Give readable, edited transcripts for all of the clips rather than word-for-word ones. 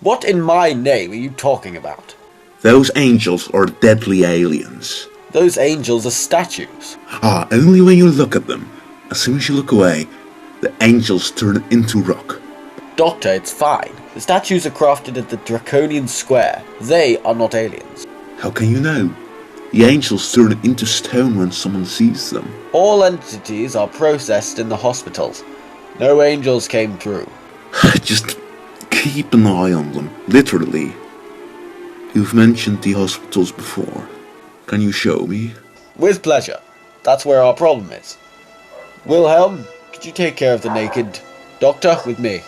What in my name are you talking about? Those angels are deadly aliens. Those angels are statues. Only when you look at them. As soon as you look away, the angels turn into rock. Doctor, it's fine. The statues are crafted at the Draconian Square. They are not aliens. How can you know? The angels turn into stone when someone sees them. All entities are processed in the hospitals. No angels came through. Just keep an eye on them, literally. You've mentioned the hospitals before. Can you show me? With pleasure. That's where our problem is. Wilhelm, could you take care of the naked doctor with me?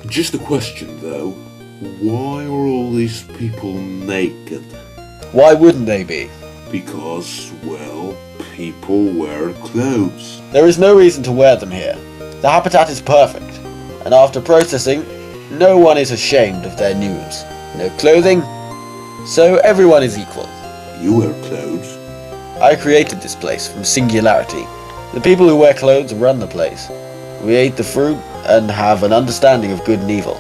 Just a question though. Why are all these people naked? Why wouldn't they be? Because, well, people wear clothes. There is no reason to wear them here. The habitat is perfect, and after processing, no one is ashamed of their nudes. No clothing, so everyone is equal. You wear clothes? I created this place from singularity. The people who wear clothes run the place. We ate the fruit and have an understanding of good and evil.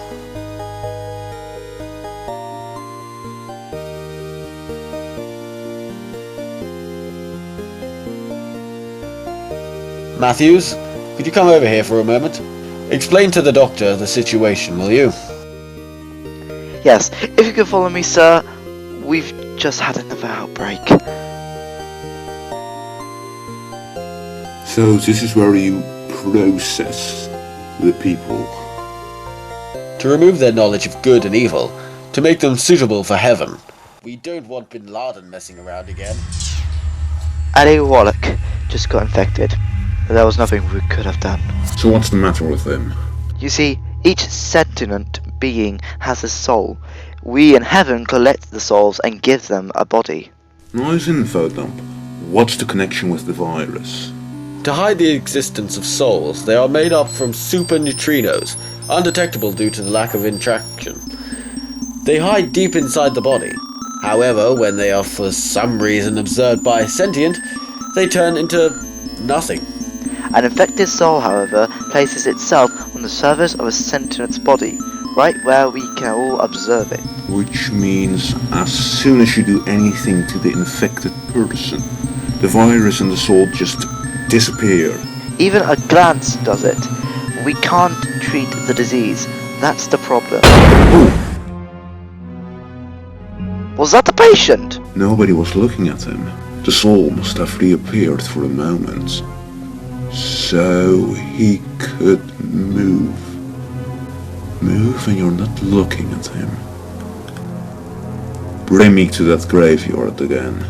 Matthews, could you come over here for a moment? Explain to the doctor the situation, will you? Yes, if you could follow me, sir. We've just had another outbreak. So this is where you process the people. To remove their knowledge of good and evil, to make them suitable for heaven. We don't want Bin Laden messing around again. Ali Wallach just got infected. There was nothing we could have done. So what's the matter with him? You see, each sentient being has a soul. We in heaven collect the souls and give them a body. Nice info dump. What's the connection with the virus? To hide the existence of souls, they are made up from super neutrinos, undetectable due to the lack of interaction. They hide deep inside the body. However, when they are for some reason observed by a sentient, they turn into nothing. An infected soul, however, places itself on the surface of a sentient's body, right where we can all observe it. Which means as soon as you do anything to the infected person, the virus and the soul just disappear. Even a glance does it. We can't treat the disease. That's the problem. Oh! Was that the patient? Nobody was looking at him. The soul must have reappeared for a moment. So he could move. Move and you're not looking at him. Bring me to that graveyard again.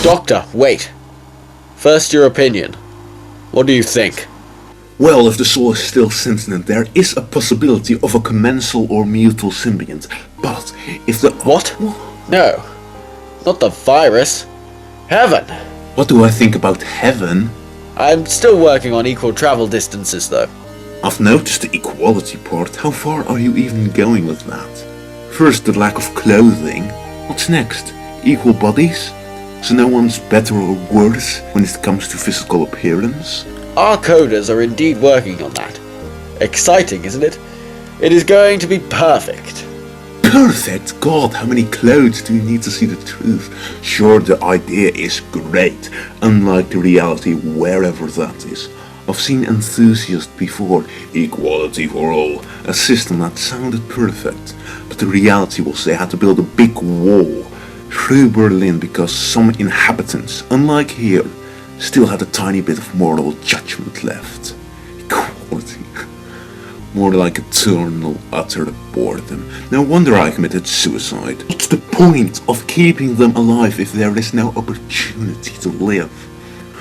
Doctor, wait. First, your opinion. What do you think? Well, if the soul is still sentient, there is a possibility of a commensal or mutual symbiont. But if the... What? No. Not the virus. Heaven. What do I think about heaven? I'm still working on equal travel distances, though. I've noticed the equality part. How far are you even going with that? First, the lack of clothing. What's next? Equal bodies? So no one's better or worse when it comes to physical appearance? Our coders are indeed working on that. Exciting, isn't it? It is going to be perfect. Perfect? God, how many clothes do you need to see the truth? Sure, the idea is great, unlike the reality wherever that is. I've seen enthusiasts before, equality for all, a system that sounded perfect, but the reality was they had to build a big wall through Berlin because some inhabitants, unlike here, still had a tiny bit of moral judgment left. Equality. More like eternal, utter boredom. No wonder I committed suicide. What's the point of keeping them alive if there is no opportunity to live?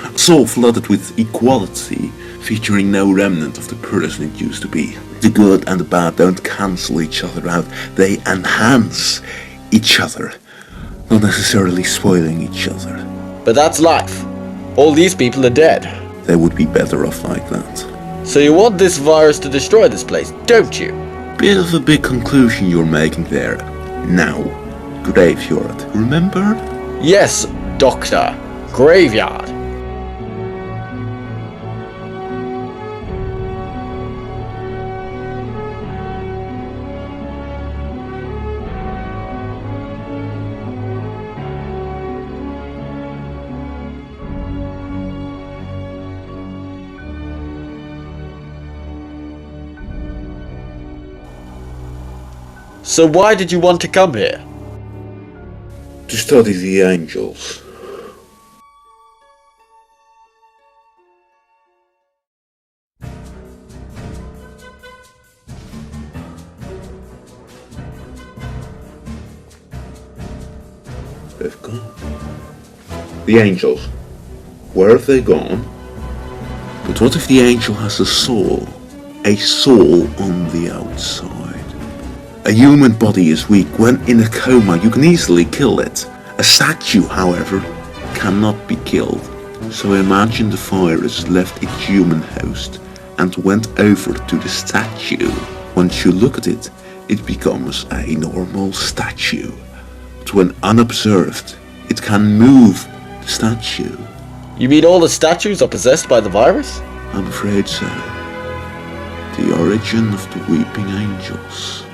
A soul flooded with equality featuring no remnant of the person it used to be. The good and the bad don't cancel each other out, they enhance each other, not necessarily spoiling each other. But that's life. All these people are dead. They would be better off like that. So you want this virus to destroy this place, don't you? Bit of a big conclusion you're making there. Now, Graveyard, remember? Yes, Doctor. Graveyard. So why did you want to come here? To study the angels. They've gone. The angels. Where have they gone? But what if the angel has a soul? A soul on the outside. A human body is weak. When in a coma, you can easily kill it. A statue, however, cannot be killed. So imagine the virus left its human host and went over to the statue. Once you look at it, it becomes a normal statue. But when unobserved, it can move the statue. You mean all the statues are possessed by the virus? I'm afraid so. The origin of the weeping angels.